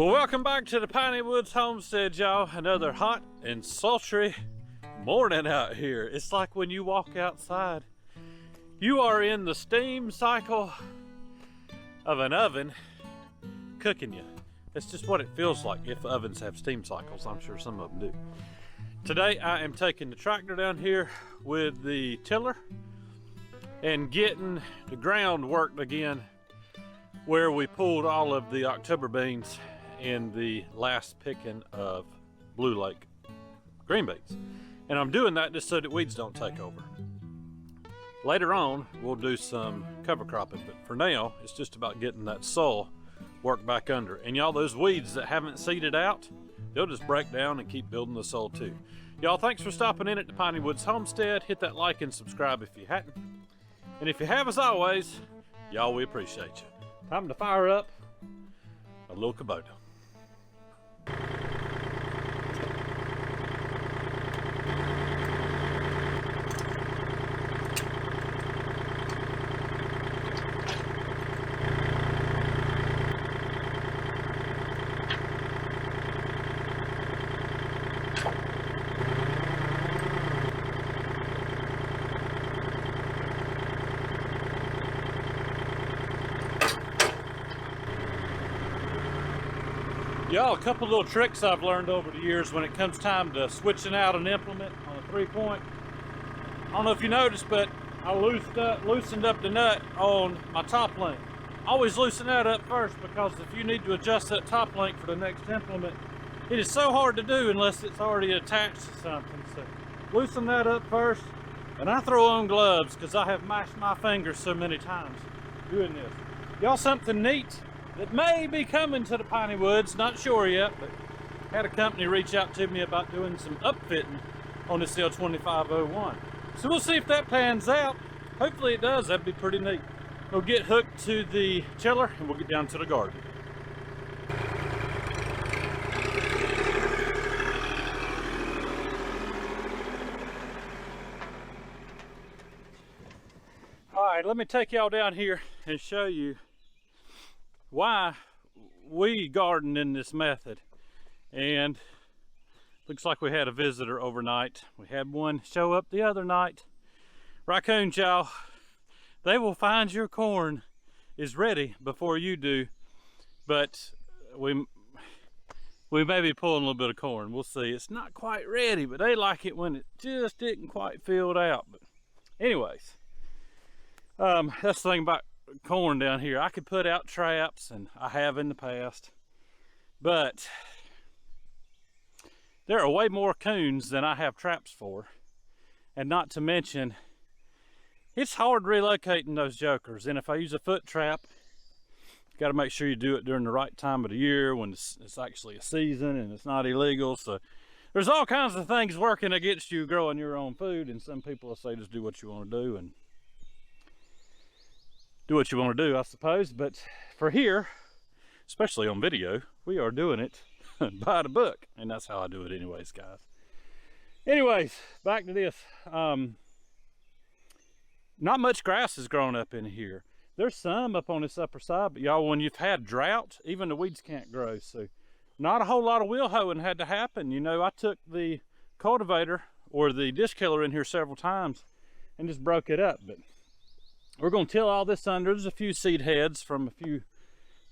Well, welcome back to the Piney Woods Homestead, y'all. Another hot and sultry morning out here. It's like when you walk outside, you are in the steam cycle of an oven cooking you. It's just what it feels like if ovens have steam cycles. I'm sure some of them do. Today I am taking the tractor down here with the tiller and getting the ground worked again where we pulled all of the October beans in the last picking of Blue Lake green beans. And I'm doing that just so that weeds don't take over. Later on, we'll do some cover cropping, but for now, it's just about getting that soil worked back under. And y'all, those weeds that haven't seeded out, they'll just break down and keep building the soil too. Y'all, thanks for stopping in at the Piney Woods Homestead. Hit that like and subscribe if you hadn't. And if you have, as always, y'all, we appreciate you. Time to fire up a little Kubota. Y'all, a couple little tricks I've learned over the years when it comes time to switching out an implement on a 3-point. I don't know if you noticed, but I loosened up the nut on my top link. Always loosen that up first, because if you need to adjust that top link for the next implement, it is so hard to do unless it's already attached to something. So loosen that up first, and I throw on gloves because I have mashed my fingers so many times doing this. Y'all, something neat that may be coming to the Piney Woods, not sure yet, but had a company reach out to me about doing some upfitting on this L2501. So we'll see if that pans out. Hopefully it does. That'd be pretty neat. We'll get hooked to the chiller and we'll get down to the garden. All right, let me take y'all down here and show you why we garden in this method. And looks like we had a visitor overnight. We had one show up the other night. Raccoons, y'all, they will find your corn is ready before you do, but we may be pulling a little bit of corn. We'll see. It's not quite ready, but they like it when it just isn't quite filled out. But anyways, that's the thing about corn down here. I could put out traps, and I have in the past, but there are way more coons than I have traps for. And not to mention, it's hard relocating those jokers. And if I use a foot trap, you got to make sure you do it during the right time of the year when it's actually a season and it's not illegal. So there's all kinds of things working against you growing your own food, and some people will say just do what you want to do and do what you want to do, I suppose. But for here, especially on video, we are doing it by the book, and that's how I do it anyways, guys. Anyways, back to this. Not much grass is growing up in here. There's some up on this upper side, but y'all, when you've had drought, even the weeds can't grow. So not a whole lot of wheel hoeing had to happen. You know, I took the cultivator or the disc killer in here several times and just broke it up. But we're going to till all this under. There's a few seed heads from a few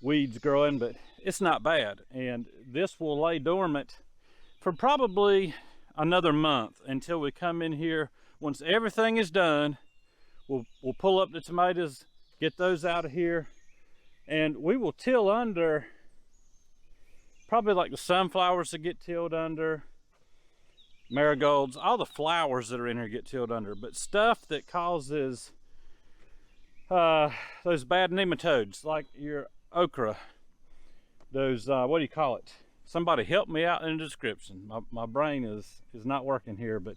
weeds growing, but it's not bad. And this will lay dormant for probably another month until we come in here. Once everything is done, we'll pull up the tomatoes, get those out of here, and we will till under probably like the sunflowers that get tilled under, marigolds, all the flowers that are in here get tilled under. But stuff that causes those bad nematodes, like your okra, those what do you call it? Somebody help me out in the description. My brain is not working here, but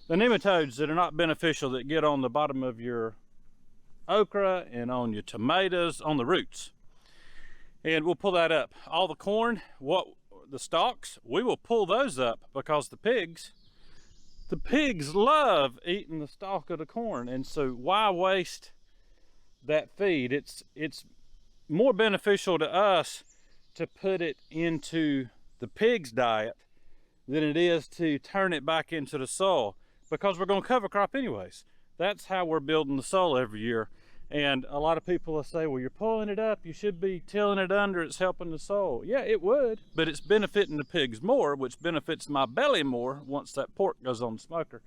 the nematodes that are not beneficial that get on the bottom of your okra and on your tomatoes, on the roots. And we'll pull that up. All the corn, the stalks, we will pull those up because the pigs love eating the stalk of the corn. And so why waste that feed? It's more beneficial to us to put it into the pig's diet than it is to turn it back into the soil, because we're going to cover crop anyways. That's how we're building the soil every year. And a lot of people will say, well, you're pulling it up, you should be tilling it under, it's helping the soil. Yeah, it would, but it's benefiting the pigs more, which benefits my belly more once that pork goes on the smoker.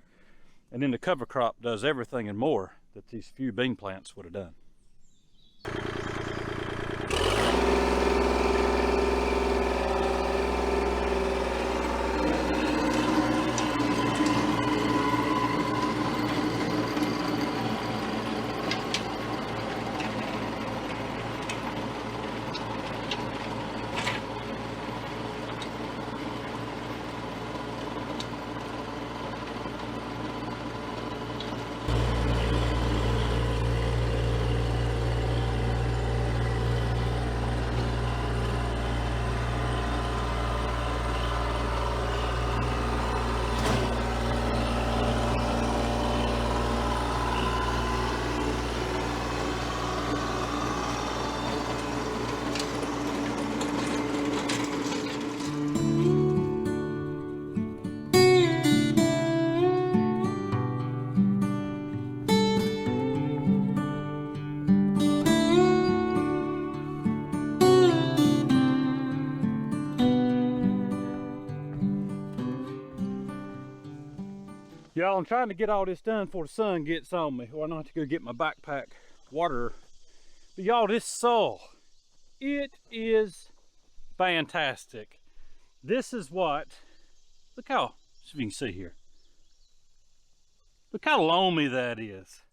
And then the cover crop does everything and more that these few bean plants would have done. Y'all, I'm trying to get all this done before the sun gets on me, or I don't have to go get my backpack water. But y'all, this soil, it is fantastic. This is what, look how, see if you can see here. Look how loamy that is.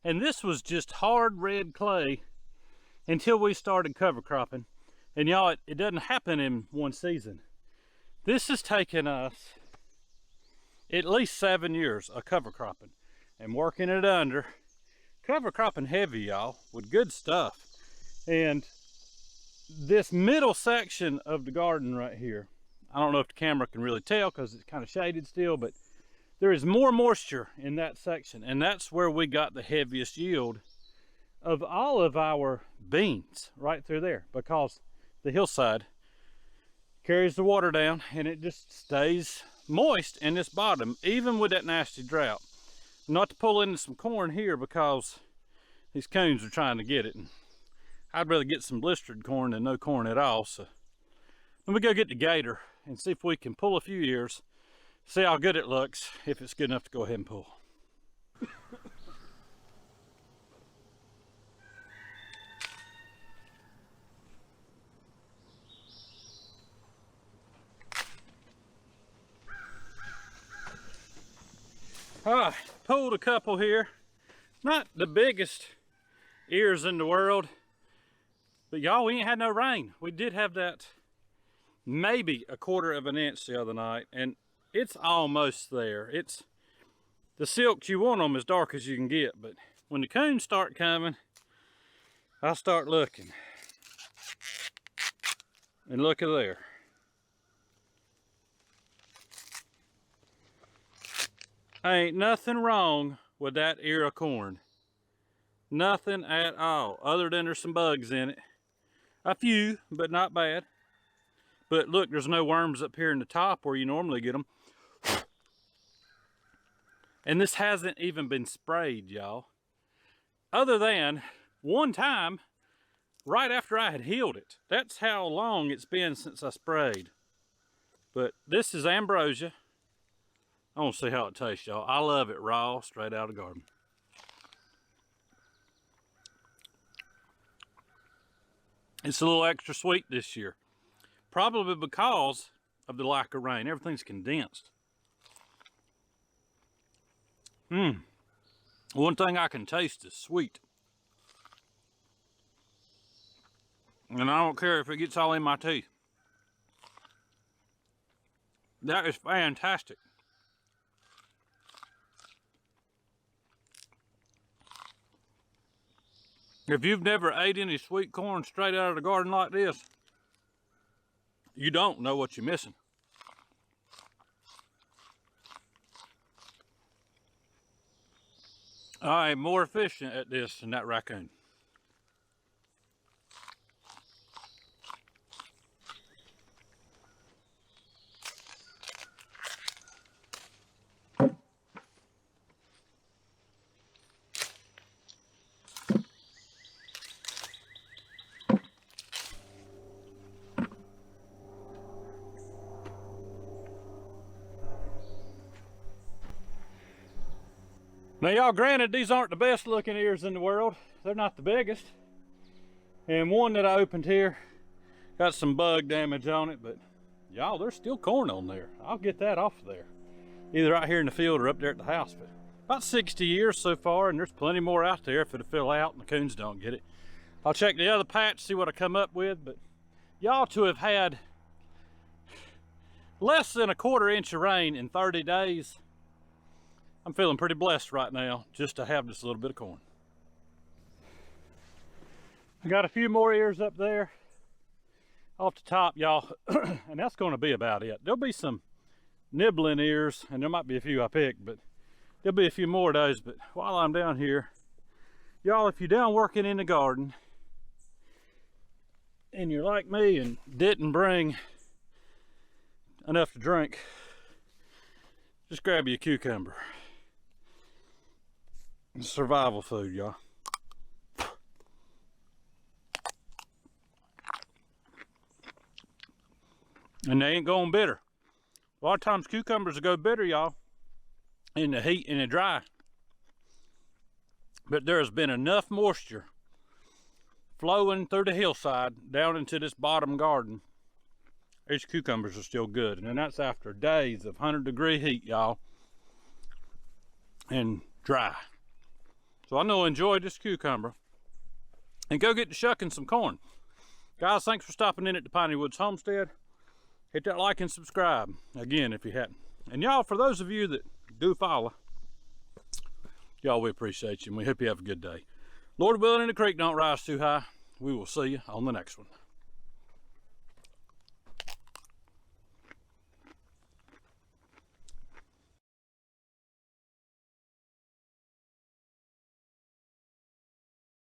And this was just hard red clay until we started cover cropping. And y'all, it doesn't happen in one season. This has taken us at least 7 years of cover cropping and working it under. Cover cropping heavy, y'all, with good stuff. And this middle section of the garden right here, I don't know if the camera can really tell because it's kind of shaded still, but there is more moisture in that section, and that's where we got the heaviest yield of all of our beans, right through there, because the hillside carries the water down and it just stays moist in this bottom, even with that nasty drought. Not to pull into some corn here because these coons are trying to get it, and I'd rather get some blistered corn than no corn at all. So let me go get the gator and see if we can pull a few ears, see how good it looks, if it's good enough to go ahead and pull. All right, pulled a couple here. Not the biggest ears in the world, but y'all, we ain't had no rain. We did have that maybe a 1/4 of an inch the other night, and it's almost there. It's the silks, you want them as dark as you can get, but when the coons start coming, I'll start looking. And look at there. Ain't nothing wrong with that ear of corn. Nothing at all, other than there's some bugs in it. A few, but not bad. But look, there's no worms up here in the top where you normally get them. And this hasn't even been sprayed, y'all. Other than one time, right after I had healed it. That's how long it's been since I sprayed. But this is ambrosia. I want to see how it tastes, y'all. I love it raw, straight out of the garden. It's a little extra sweet this year. Probably because of the lack of rain. Everything's condensed. One thing I can taste is sweet. And I don't care if it gets all in my teeth. That is fantastic. If you've never ate any sweet corn straight out of the garden like this, you don't know what you're missing. I am more efficient at this than that raccoon. Now y'all, granted, these aren't the best looking ears in the world. They're not the biggest. And one that I opened here got some bug damage on it, but y'all, there's still corn on there. I'll get that off of there. Either right here in the field or up there at the house. But about 60 years so far, and there's plenty more out there if it'll fill out and the coons don't get it. I'll check the other patch, see what I come up with, but y'all, to have had less than a 1/4 inch of rain in 30 days, I'm feeling pretty blessed right now just to have this little bit of corn. I got a few more ears up there off the top, y'all, and that's going to be about it. There'll be some nibbling ears, and there might be a few I picked, but there'll be a few more of those. But while I'm down here, y'all, if you're down working in the garden and you're like me and didn't bring enough to drink, just grab you a cucumber. It's survival food, y'all. And they ain't going bitter. A lot of times cucumbers will go bitter, y'all, in the heat and the dry. But there's been enough moisture flowing through the hillside down into this bottom garden. These cucumbers are still good. And that's after days of 100-degree heat, y'all, and dry. So I know enjoy this cucumber. And go get to shucking some corn. Guys, thanks for stopping in at the Piney Woods Homestead. Hit that like and subscribe, again, if you hadn't. And y'all, for those of you that do follow, y'all, we appreciate you, and we hope you have a good day. Lord willing and the creek don't rise too high. We will see you on the next one.